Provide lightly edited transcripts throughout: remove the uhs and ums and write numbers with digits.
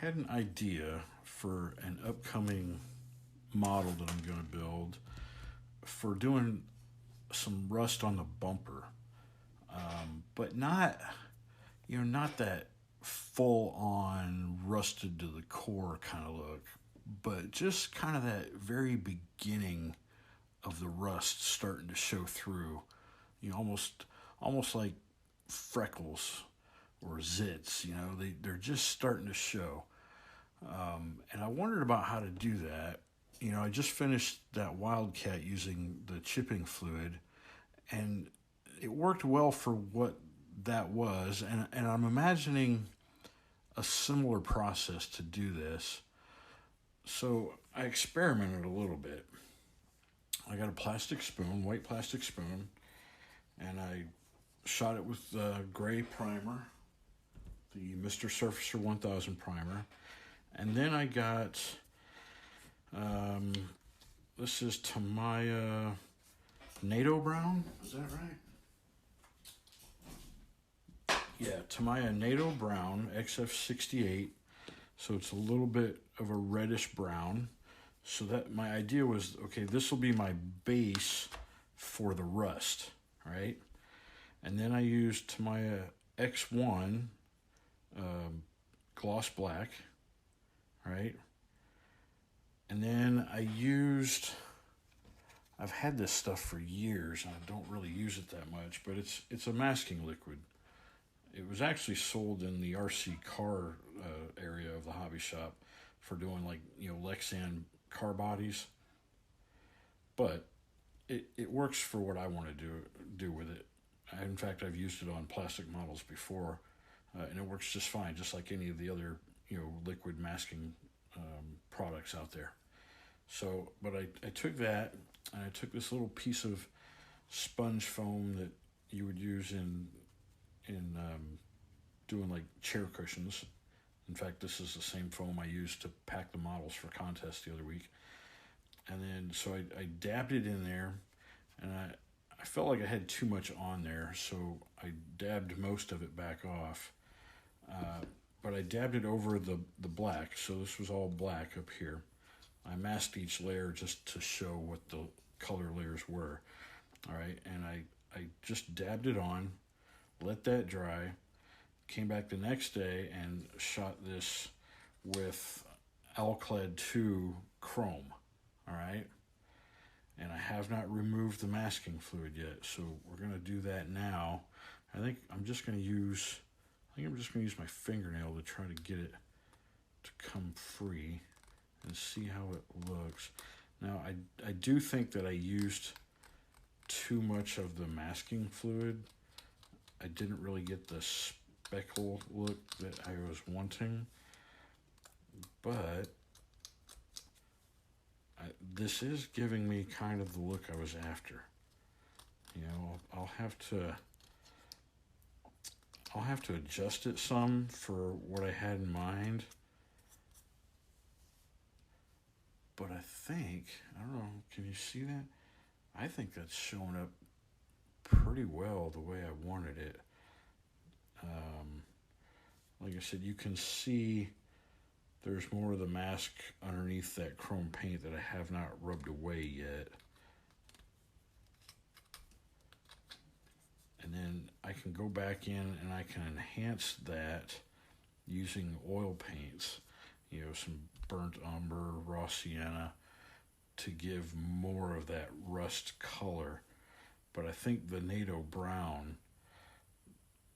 had an idea for an upcoming model that I'm going to build for doing some rust on the bumper, but not not that full on rusted to the core kind of look, but just kind of that very beginning of the rust starting to show through. Almost like freckles or zits. They're just starting to show. And I wondered about how to do that. I just finished that Wildcat using the chipping fluid, and it worked well for what that was. And I'm imagining a similar process to do this. So I experimented a little bit. I got a plastic spoon, white plastic spoon, and I shot it with gray primer, the Mr. Surfacer 1000 primer. And then I got, this is Tamiya NATO Brown, is that right? Yeah, Tamiya NATO Brown XF68. So it's a little bit of a reddish brown. So that my idea was, okay, this will be my base for the rust, right? And then I used Tamiya X1 gloss black, right? And then I've had this stuff for years and I don't really use it that much, but it's a masking liquid. It was actually sold in the RC car area of the hobby shop for doing Lexan car bodies. But it works for what I want to do with it. In fact, I've used it on plastic models before, and it works just fine, just like any of the other liquid masking products out there. So, but I took that and I took this little piece of sponge foam that you would use in doing like chair cushions. In fact, this is the same foam I used to pack the models for contests the other week. And then so I dabbed it in there, and I felt like I had too much on there, so I dabbed most of it back off. But I dabbed it over the black, so this was all black up here. I masked each layer just to show what the color layers were. All right, and I just dabbed it on, let that dry, came back the next day and shot this with Alclad 2 chrome. All right, and I have not removed the masking fluid yet, so we're gonna do that now. I think I'm just gonna use my fingernail to try to get it to come free and see how it looks. Now I do think that I used too much of the masking fluid. I didn't really get the speckle look that I was wanting, but this is giving me kind of the look I was after. I'll have to adjust it some for what I had in mind. But I don't know, can you see that? I think that's showing up pretty well the way I wanted it. Like I said, you can see there's more of the mask underneath that chrome paint that I have not rubbed away yet. And then I can go back in and I can enhance that using oil paints, some burnt umber, raw sienna, to give more of that rust color. But I think the NATO brown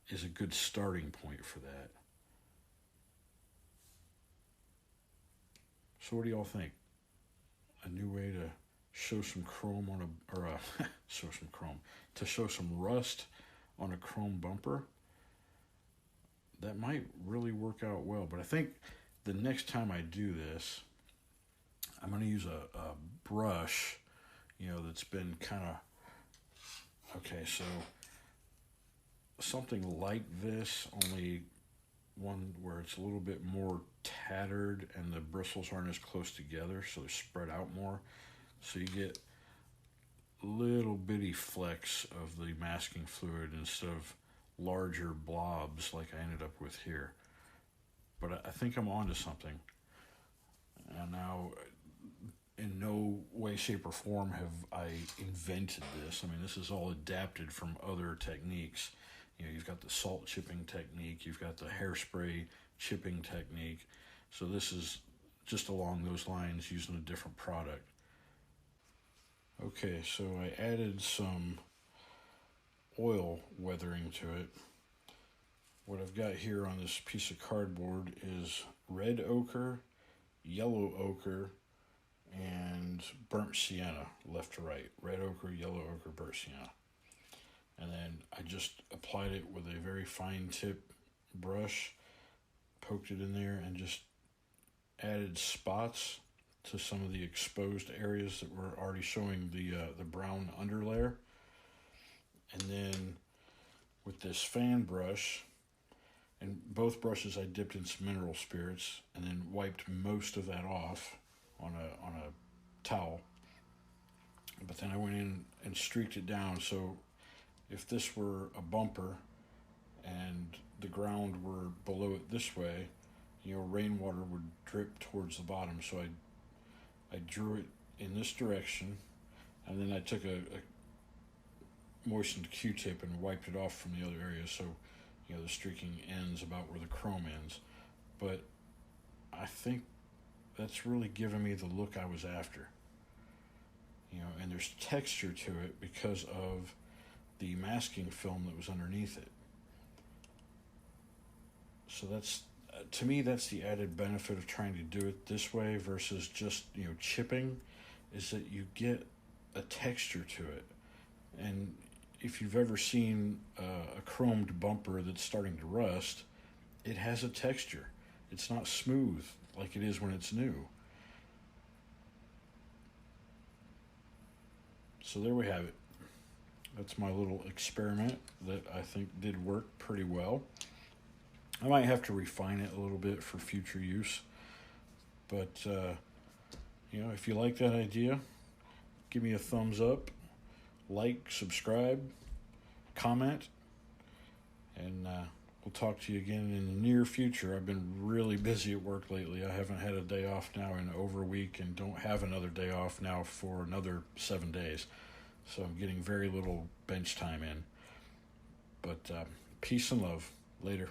is a good starting point for that. So what do y'all think? A new way to show some chrome to show some rust on a chrome bumper? That might really work out well. But I think the next time I do this, I'm going to use a brush, that's been kind of, okay, so something like this, only one where it's a little bit more tattered and the bristles aren't as close together, so they're spread out more. So you get little bitty flecks of the masking fluid instead of larger blobs like I ended up with here. but I think I'm onto something. And now, in no way, shape, or form have I invented this. I mean, this is all adapted from other techniques. You know, you've got the salt chipping technique, you've got the hairspray chipping technique. So this is just along those lines using a different product. Okay, so I added some oil weathering to it. What I've got here on this piece of cardboard is red ochre, yellow ochre, and burnt sienna, left to right. Red ochre, yellow ochre, burnt sienna. And then I just applied it with a very fine tip brush, poked it in there, and just added spots to some of the exposed areas that were already showing the brown underlayer. And then with this fan brush, and both brushes I dipped in some mineral spirits and then wiped most of that off on a towel. But then I went in and streaked it down. So if this were a bumper and the ground were below it this way, you know, rainwater would drip towards the bottom. So I drew it in this direction, and then I took a moistened Q-tip and wiped it off from the other areas. So, you know, the streaking ends about where the chrome ends. But I think that's really given me the look I was after. You know, and there's texture to it because of the masking film that was underneath it. So that's, to me, that's the added benefit of trying to do it this way versus just, you know, chipping, is that you get a texture to it. And if you've ever seen a chromed bumper that's starting to rust, it has a texture. It's not smooth like it is when it's new. So there we have it. That's my little experiment that I think did work pretty well. I might have to refine it a little bit for future use. But, you know, if you like that idea, give me a thumbs up, like, subscribe, comment, and we'll talk to you again in the near future. I've been really busy at work lately. I haven't had a day off now in over a week and don't have another day off now for another 7 days. So I'm getting very little bench time in. But peace and love. Later.